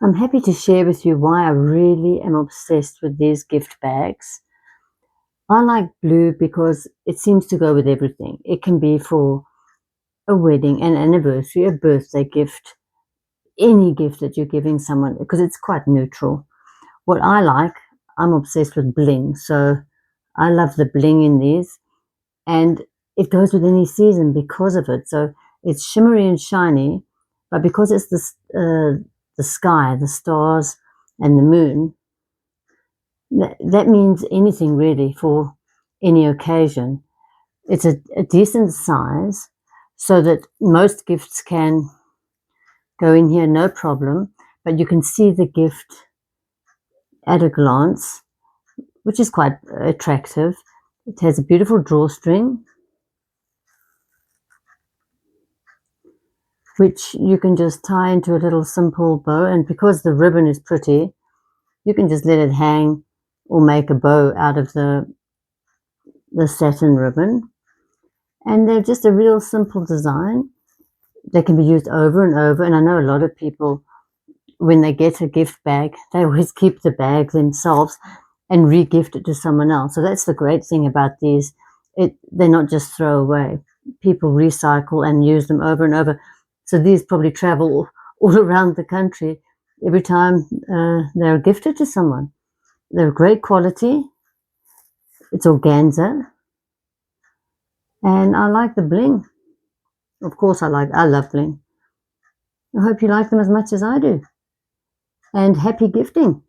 I'm happy to share with you why I really am obsessed with these gift bags. I like blue because it seems to go with everything. It can be for a wedding, an anniversary, a birthday gift, any gift that you're giving someone, because it's quite neutral. What I like, I'm obsessed with bling, so I love the bling in these, and it goes with any season because of it. So it's shimmery and shiny, but because it's the sky, the stars, and the moon, that means anything really for any occasion. It's a decent size so that most gifts can go in here no problem, but you can see the gift at a glance, which is quite attractive. It has a beautiful drawstring, which you can just tie into a little simple bow, and because the ribbon is pretty, you can just let it hang or make a bow out of the satin ribbon. And they're just a real simple design. They can be used over and over, and I know a lot of people, when they get a gift bag, they always keep the bag themselves and re-gift it to someone else. So that's the great thing about these. They're not just throw away. People recycle and use them over and over. So these probably travel all around the country every time they're gifted to someone. They're great quality. It's organza, and I like the bling. Of course, I love bling. I hope you like them as much as I do. And happy gifting.